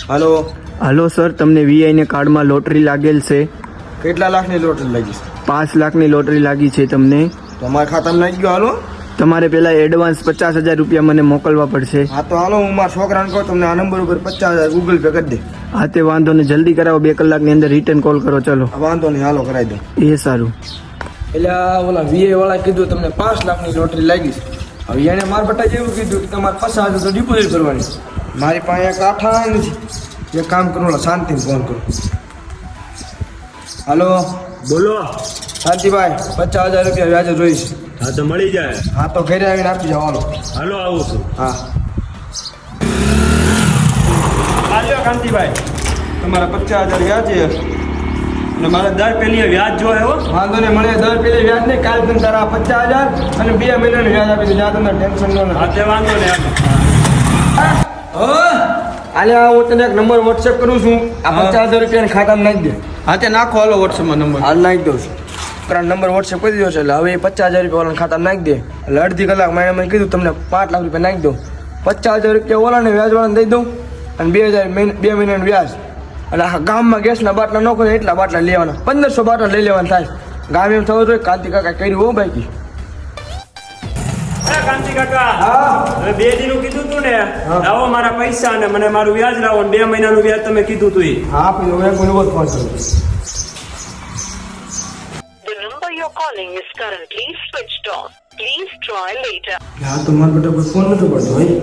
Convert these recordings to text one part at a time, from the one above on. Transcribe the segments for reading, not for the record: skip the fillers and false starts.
હાલો hello sir, તમને Vi ને કાર્ડમાં લોટરી લાગેલ છે. કેટલા લાખની લોટરી લાગી છે? 5 લાખની લોટરી લાગી છે તમને. તમારા ખાતામાં નાખી ગયો. હાલો તમારે પેલા એડવાન્સ 50,000 રૂપિયા મને મોકલવા પડશે. હા તો હાલો, હું મારા છોકરાને કહું તમને આ નંબર ઉપર 50,000 ગૂગલ પે કરી દે. હા તે વાંધો ને, જલ્દી કરાવો. 2 કલાકની અંદર રિટર્ન કોલ કરો. ચલો વાંધો નહીં, હાલો કરાવી દો. એ સારું. એટલે ઓલા વીએ વાળા કીધું તમને 5 લાખની લોટરી લાગી છે. હવે એને મારા બટા જેવું કીધું કે તમારે 50,000 તો ડિપોઝિટ કરવાની. મારી પાસે એક આઠા નથી. એક કામ કરો, ઓલા શાંતિને ફોન કરો. હાલો બોલો. શાંતિભાઈ, 50,000 રૂપિયા વ્યાજે જોઈશ. હા તો મળી જાય. હા તો ઘરે આવીને આપી જાઓ. હાલો હાલો આવું છું. હા આલ્યો કાંતિભાઈ, તમારા 50,000 વ્યાજે. અને મારે દર પેલી વ્યાજ જોવે હો. વાંધો નહીં, મળે દર પેલે વ્યાજ નહીં. કાલ તમે તારા 50,000 અને 2 મહિનાનું વ્યાજ આપી દો. તમને ટેન્શન ન હા તે વાંધો નહીં. આલ્યા, હું તને એક નંબર વોટ્સએપ કરું છું. આ 50,000 રૂપિયાના ખાતામાં નાખી દે. હા તે નાખો, હાલો વોટ્સએપમાં નંબર. હાલ નાખી દઉં છું. ત્રણ નંબર વોટ્સએપ કરી દીધો છે. એટલે હવે એ 50,000 રૂપિયા ઓલાના ખાતામાં નાખી દે. એટલે અડધી કલાકમાં એને મને કીધું તમને 5 લાખ રૂપિયા નાખી દઉં. 50,000 રૂપિયા ઓલાને વ્યાજવાળાને દઈ દઉં અને 2 મહિનાનું વ્યાજ. એટલે આખા ગામમાં ગેસના બાટલા ન ખોલે એટલા બાટલા લેવાના. 1500 બાટલા લઈ લેવાના થાય. ગામ એમ થવું જોઈએ કાંતિ કાકા કર્યું હો બાકી. કાંતિ કાકા, હા હવે 2 દીનું કીધું તું ને, લાવો મારા પૈસા અને મને મારું વ્યાજ લાવો. 2 મહિનાનું વ્યાજ તમે કીધું તું. હા આપી દો. એક બોલો ફોન કરો. The number you're calling is currently switched off. Please try later. હા તો મારા બેટા કોઈ ફોન નથી પડતો ભાઈ.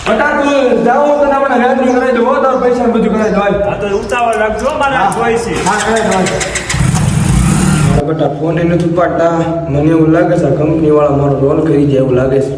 બટા તું જાઓ, તને આપણે વ્યાજનું કરાવી દો. તારા પૈસા બધું કરાવી દો. હા તો ઉતાવળ રાખજો, મારે જોઈ છે. હા કરાવી દો. મારા બેટા ફોન એ નથી ઉપાડતા. મને એવું લાગે છે કંપની વાળા મારો રોલ કરી જાય એવું લાગે છે.